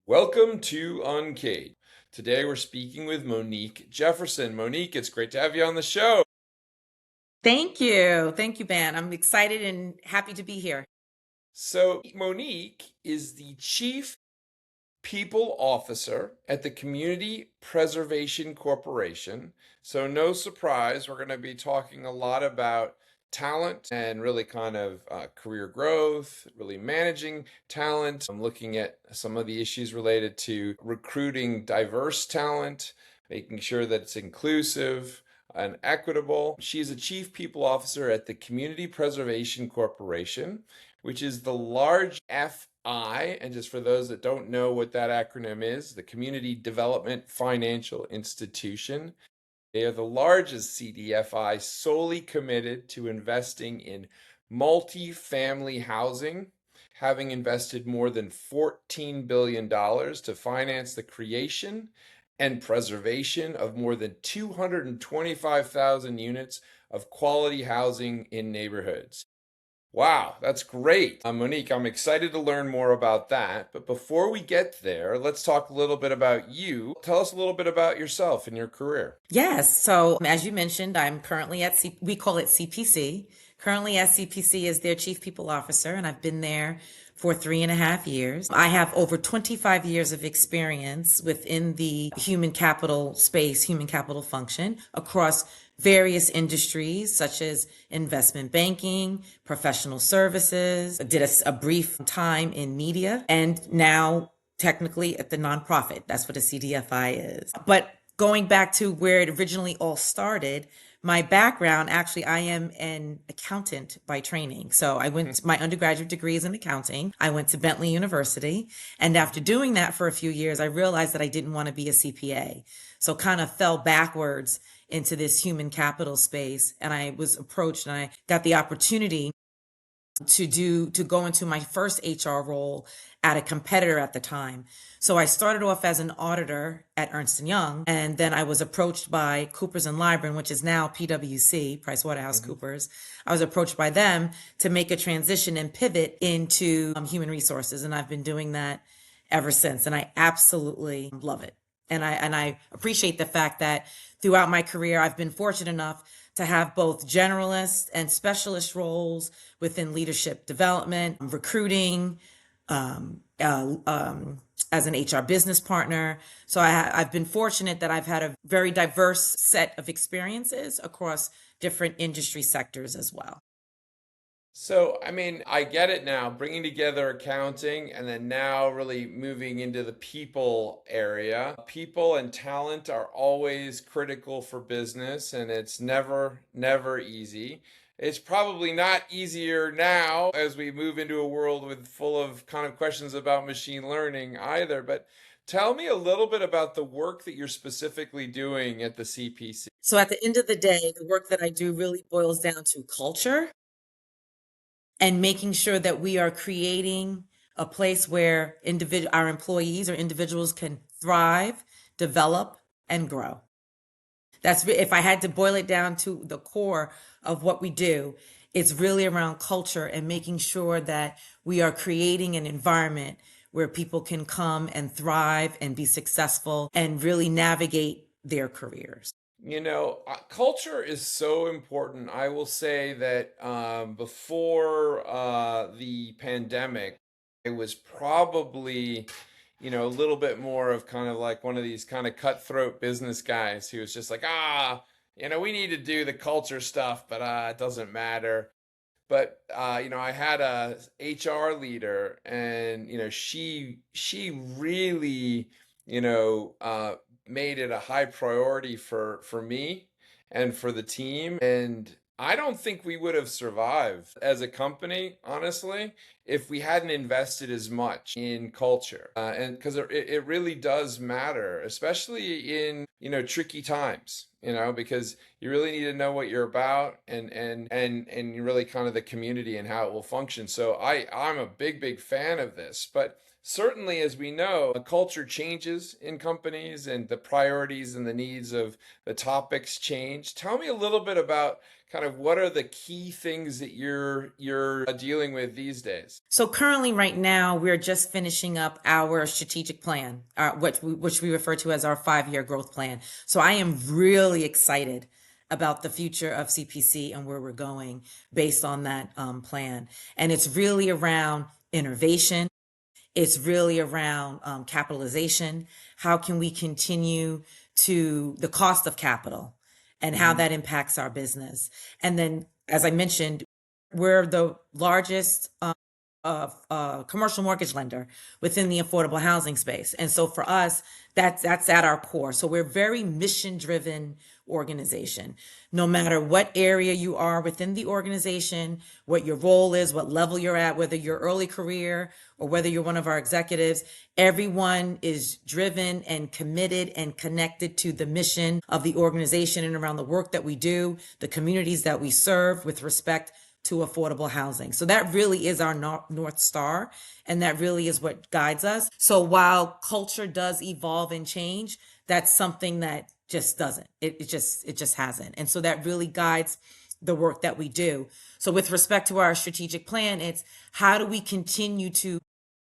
Welcome to Uncaged. Today we're speaking with Monique Jefferson. Monique, it's great to have you on the show. Thank you. Thank you, Ben. I'm excited and happy to be here. So, Monique is the Chief People Officer at the Community Preservation Corporation. So, no surprise, we're going to be talking a lot about talent and really kind of career growth, really managing talent. I'm looking at some of the issues related to recruiting diverse talent, making sure that it's inclusive and equitable. She is a Chief People Officer at the Community Preservation Corporation, which is the large FI, and just for those that don't know what that acronym is, the Community Development Financial Institution. They are the largest CDFI solely committed to investing in multifamily housing, having invested more than $14 billion to finance the creation and preservation of more than 225,000 units of quality housing in neighborhoods. Wow, that's great. Monique, I'm excited to learn more about that. But before we get there, let's talk a little bit about you. Tell us a little bit about yourself and your career. Yes. So, as you mentioned, I'm currently we call it CPC. Currently at CPC as their Chief People Officer, and I've been there for 3.5 years. I have over 25 years of experience within the human capital space, human capital function across various industries such as investment banking, professional services, did a brief time in media, and now technically at the nonprofit. That's what a CDFI is. But going back to where it originally all started, my background actually, I am an accountant by training. So my undergraduate degree is in accounting. I went to Bentley University. And after doing that for a few years, I realized that I didn't want to be a CPA. So kind of fell backwards into this human capital space. And I was approached and I got the opportunity to go into my first HR role at a competitor at the time. So I started off as an auditor at Ernst and Young, and then I was approached by Coopers and Lybrand, which is now PwC, Mhm. PricewaterhouseCoopers. I was approached by them to make a transition and pivot into human resources, and I've been doing that ever since, and I absolutely love it. And I appreciate the fact that throughout my career, I've been fortunate enough to have both generalist and specialist roles within leadership development, recruiting, um, uh, um, as an HR business partner. So I've been fortunate that I've had a very diverse set of experiences across different industry sectors as well. So, I mean, I get it now, bringing together accounting and then now really moving into the people area. People and talent are always critical for business, and it's never easy. It's probably not easier now as we move into a world with full of kind of questions about machine learning either. But tell me a little bit about the work that you're specifically doing at the CPC. So at the end of the day, the work that I do really boils down to culture and making sure that we are creating a place where our employees or individuals can thrive, develop, and grow. If I had to boil it down to the core of what we do, it's really around culture and making sure that we are creating an environment where people can come and thrive and be successful and really navigate their careers. Culture is so important. I will say that before the pandemic, it was probably, a little bit more of kind of like one of these kind of cutthroat business guys who was just like, we need to do the culture stuff, but it doesn't matter. But I had a HR leader, and she really, made it a high priority for me and for the team. And I don't think we would have survived as a company, honestly, if we hadn't invested as much in culture. And because it really does matter, especially in, tricky times, because you really need to know what you're about and you really kind of the community and how it will function. So I'm a big fan of this. But certainly, as we know, the culture changes in companies and the priorities and the needs of the topics change. Tell me a little bit about kind of what are the key things that you're dealing with these days? So currently, right now, we're just finishing up our strategic plan, which we refer to as our 5-year growth plan. So I am really excited about the future of CPC and where we're going based on that plan. And it's really around innovation. It's really around capitalization. How can we continue to the cost of capital and how Hmm. that impacts our business? And then, as I mentioned, we're the largest commercial mortgage lender within the affordable housing space. And so for us, that's at our core. So we're very mission driven organization. No matter what area you are within the organization, what your role is, what level you're at, whether you're early career or whether you're one of our executives, everyone is driven and committed and connected to the mission of the organization and around the work that we do, the communities that we serve with respect to affordable housing. So that really is our North Star, and that really is what guides us. So while culture does evolve and change, that's something that just doesn't. It just hasn't. And so that really guides the work that we do. So with respect to our strategic plan, it's how do we continue to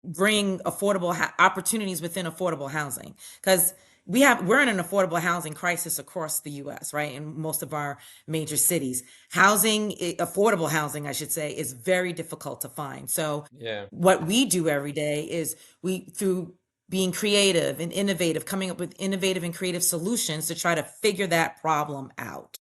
bring affordable opportunities within affordable housing, because we're in an affordable housing crisis across the US, right? In most of our major cities, affordable housing, I should say, is very difficult to find. So Yeah. what we do every day is through being creative and innovative, coming up with innovative and creative solutions to try to figure that problem out.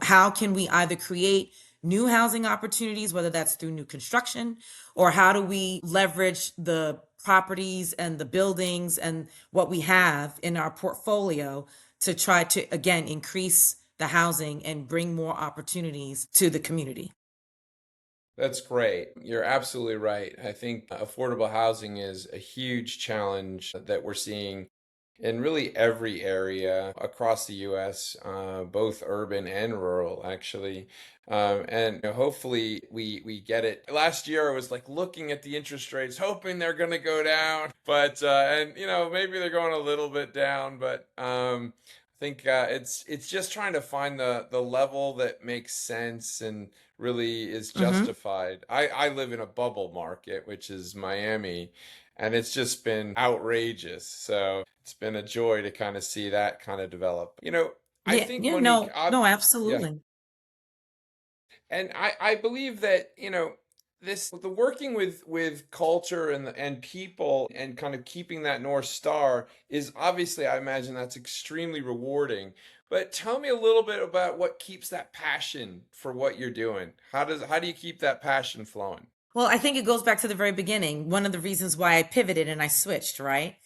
How can we either create new housing opportunities, whether that's through new construction, or how do we leverage the properties and the buildings and what we have in our portfolio to try to, again, increase the housing and bring more opportunities to the community? That's great. You're absolutely right. I think affordable housing is a huge challenge that we're seeing in really every area across the US, both urban and rural, actually. And hopefully we get it. Last year I was like looking at the interest rates, hoping they're going to go down, but and maybe they're going a little bit down, but I think it's just trying to find the level that makes sense and really is Hmm. justified. I live in a bubble market, which is Miami, and it's just been outrageous. So it's been a joy to kind of see that kind of develop. I Yeah, think yeah, Monique, no, yeah, absolutely. and I believe that this the working with culture and people and kind of keeping that North Star is obviously, I imagine that's extremely rewarding. But tell me a little bit about what keeps that passion for what you're doing. How do you keep that passion flowing? Well, I think it goes back to the very beginning. One of the reasons why I pivoted and I switched, right?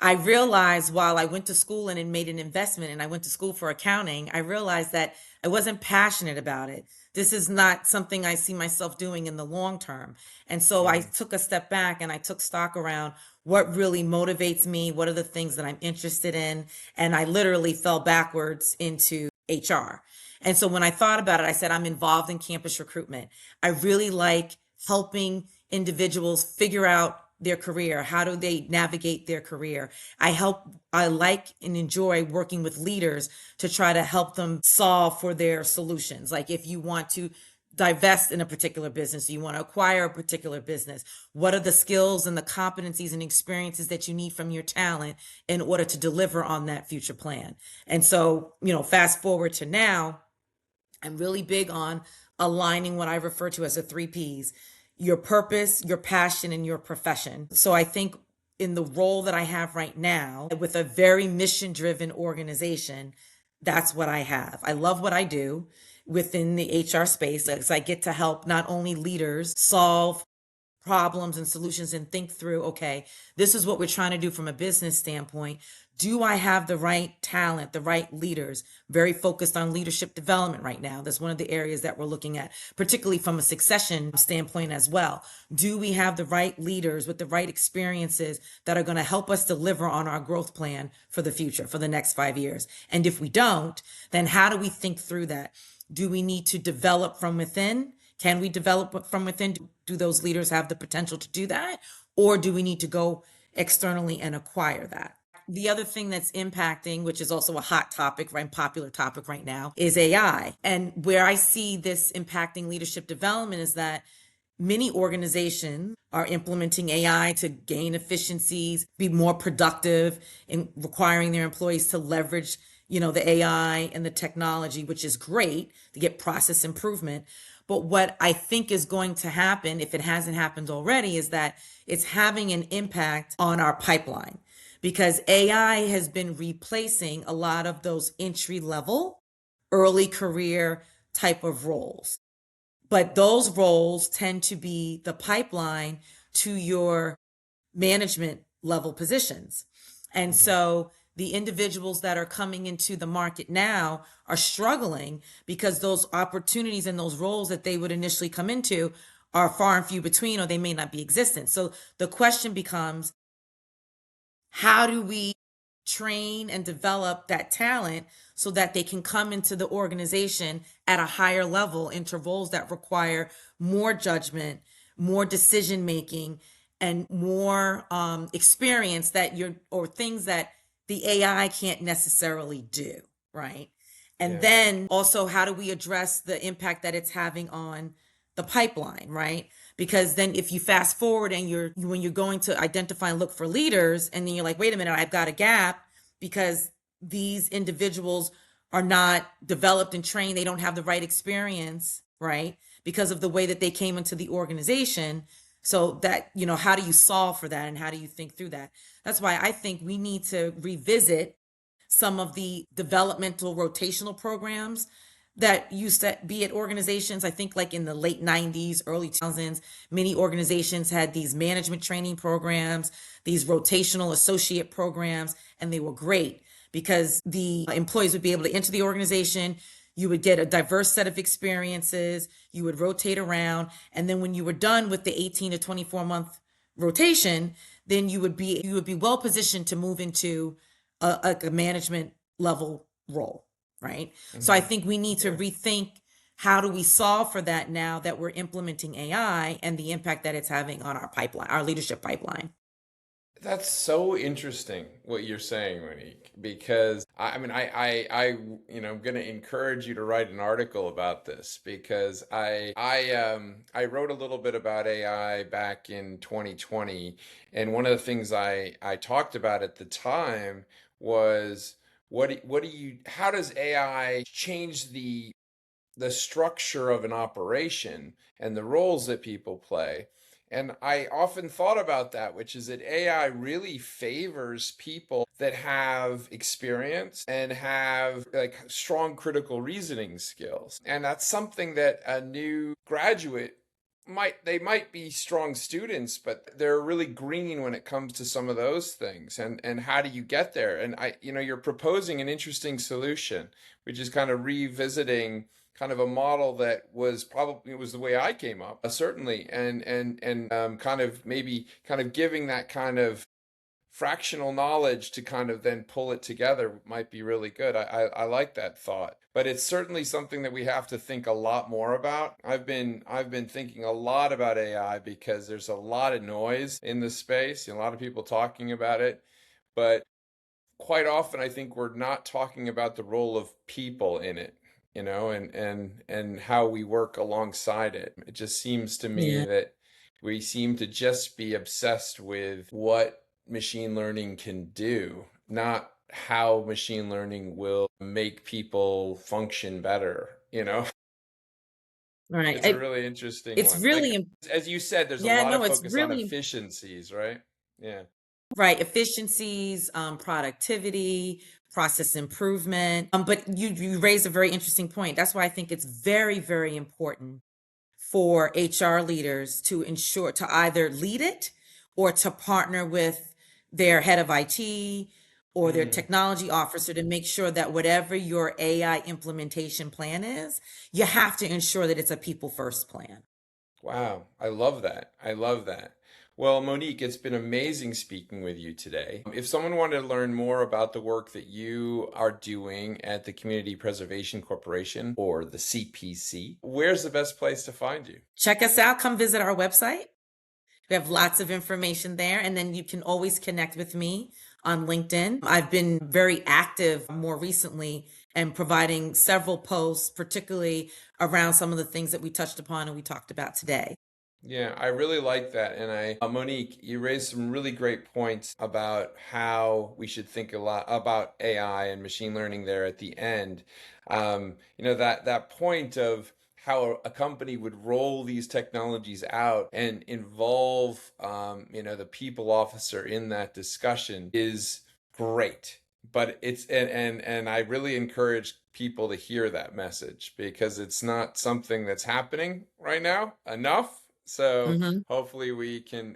I realized while I went to school and it made an investment and I went to school for accounting, I realized that I wasn't passionate about it. This is not something I see myself doing in the long term. And so I Mm, took a step back and I took stock around what really motivates me, what are the things that I'm interested in. And I literally fell backwards into HR. And so when I thought about it, I said, I'm involved in campus recruitment. I really like helping individuals figure out their career. How do they navigate their career? I like and enjoy working with leaders to try to help them solve for their solutions. Like if you want to divest in a particular business, you want to acquire a particular business, what are the skills and the competencies and experiences that you need from your talent in order to deliver on that future plan? And so, fast forward to now, I'm really big on aligning what I refer to as the 3 Ps: your purpose, your passion, and your profession. So I think in the role that I have right now with a very mission driven organization, that's what I have. I love what I do within the HR space as I get to help not only leaders solve problems and solutions and think through, okay, this is what we're trying to do from a business standpoint. Do I have the right talent, the right leaders? Very focused on leadership development right now. That's one of the areas that we're looking at, particularly from a succession standpoint as well. Do we have the right leaders with the right experiences that are going to help us deliver on our growth plan for the future, for the next 5 years? And if we don't, then how do we think through that? Do we need to develop from within? Can we develop from within? Do those leaders have the potential to do that? or do we need to go externally and acquire that? The other thing that's impacting, which is also a hot topic, right, popular topic right now, is AI. And where I see this impacting leadership development is that many organizations are implementing AI to gain efficiencies, be more productive, and requiring their employees to leverage, the AI and the technology, which is great to get process improvement. But what I think is going to happen, if it hasn't happened already, is that it's having an impact on our pipeline because AI has been replacing a lot of those entry level, early career type of roles. But those roles tend to be the pipeline to your management level positions. And Mm-hmm. so the individuals that are coming into the market now are struggling because those opportunities and those roles that they would initially come into are far and few between, or they may not be existent. So the question becomes, how do we train and develop that talent so that they can come into the organization at a higher level into roles that require more judgment, more decision making, and more experience or things that the AI can't necessarily do, right? And Yeah. then also, how do we address the impact that it's having on the pipeline, right? Because then if you fast forward and when you're going to identify and look for leaders, and then you're like, wait a minute, I've got a gap because these individuals are not developed and trained, they don't have the right experience, right? Because of the way that they came into the organization. So that, how do you solve for that and how do you think through that? That's why I think we need to revisit some of the developmental rotational programs that used to be at organizations. I think like in the late 90s, early 2000s, many organizations had these management training programs, these rotational associate programs, and they were great because the employees would be able to enter the organization. You would get a diverse set of experiences, you would rotate around, and then when you were done with the 18 to 24-month rotation, then you would be well positioned to move into a management level role, right? So I Mm-hmm. think we need to Yeah. rethink, how do we solve for that now that we're implementing AI and the impact that it's having on our pipeline, our leadership pipeline. That's so interesting what you're saying, Monique, because I mean, I'm going to encourage you to write an article about this because I wrote a little bit about AI back in 2020, and one of the things I talked about at the time was how does AI change the structure of an operation and the roles that people play. And I often thought about that, which is that AI really favors people that have experience and have like strong critical reasoning skills. And that's something that a new graduate they might be strong students, but they're really green when it comes to some of those things. And how do you get there? And you're proposing an interesting solution, which is kind of revisiting kind of a model that was the way I came up, certainly, and kind of maybe kind of giving that kind of fractional knowledge to kind of then pull it together might be really good. I like that thought, but it's certainly something that we have to think a lot more about. I've been thinking a lot about AI because there's a lot of noise in the space, and a lot of people talking about it, but quite often I think we're not talking about the role of people in it, and how we work alongside it. It just seems to me Yeah. that we seem to just be obsessed with what machine learning can do, not how machine learning will make people function better, Right. It's a really interesting It's one. Like, really, as you said, there's a yeah, lot no, of it's focus on really efficiencies, right? Yeah. right. Efficiencies, productivity, process improvement. But you raised a very interesting point. That's why I think it's very, very important for HR leaders to ensure to either lead it or to partner with their head of IT or their Mm. technology officer to make sure that whatever your AI implementation plan is, you have to ensure that it's a people first plan. Wow, I love that. I love that. Well, Monique, it's been amazing speaking with you today. If someone wanted to learn more about the work that you are doing at the Community Preservation Corporation or the CPC, where's the best place to find you? Check us out. Come visit our website, We have lots of information there. And then you can always connect with me on LinkedIn. I've been very active more recently and providing several posts, particularly around some of the things that we touched upon and we talked about today. Yeah, I really like that. And Monique, you raised some really great points about how we should think a lot about AI and machine learning there at the end. That point of how a company would roll these technologies out and involve, the people officer in that discussion is great. But and I really encourage people to hear that message because it's not something that's happening right now enough. So Mm-hmm. hopefully we can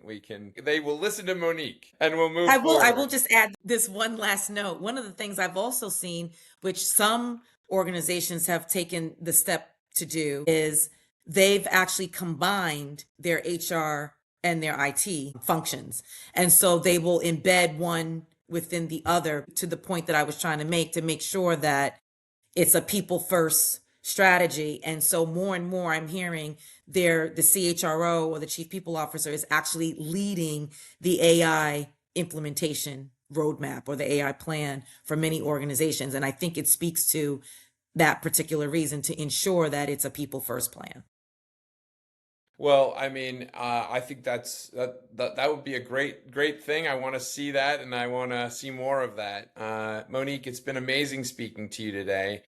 they will listen to Monique and we'll move I will forward. just add this one last note. One of the things I've also seen, which some organizations have taken the step to do, is they've actually combined their HR and their IT functions. And so they will embed one within the other to the point that I was trying to make sure that it's a people first strategy. And so more and more I'm hearing the CHRO or the chief people officer is actually leading the AI implementation roadmap or the AI plan for many organizations. And I think it speaks to that particular reason to ensure that it's a people first plan. Well, I think that would be a great thing. I want to see that, and I want to see more of that. Monique, it's been amazing speaking to you today.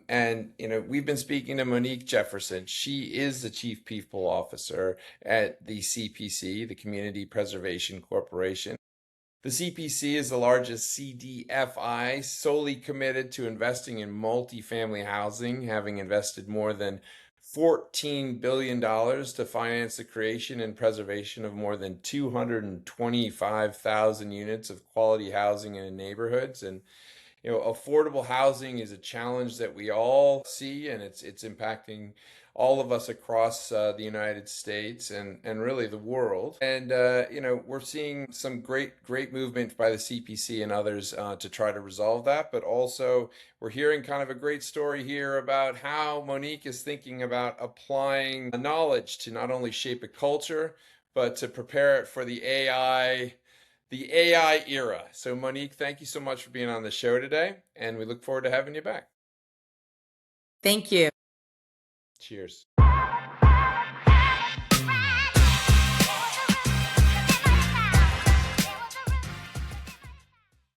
And we've been speaking to Monique Jefferson. She is the Chief People Officer at the CPC, the Community Preservation Corporation. The CPC is the largest CDFI solely committed to investing in multifamily housing, having invested more than $14 billion to finance the creation and preservation of more than 225,000 units of quality housing in neighborhoods. And affordable housing is a challenge that we all see, and it's impacting all of us across the United States and really the world. And we're seeing some great movement by the CPC and others to try to resolve that. But also, we're hearing kind of a great story here about how Monique is thinking about applying knowledge to not only shape a culture, but to prepare it for the AI era. So, Monique, thank you so much for being on the show today, and we look forward to having you back. Thank you. Cheers.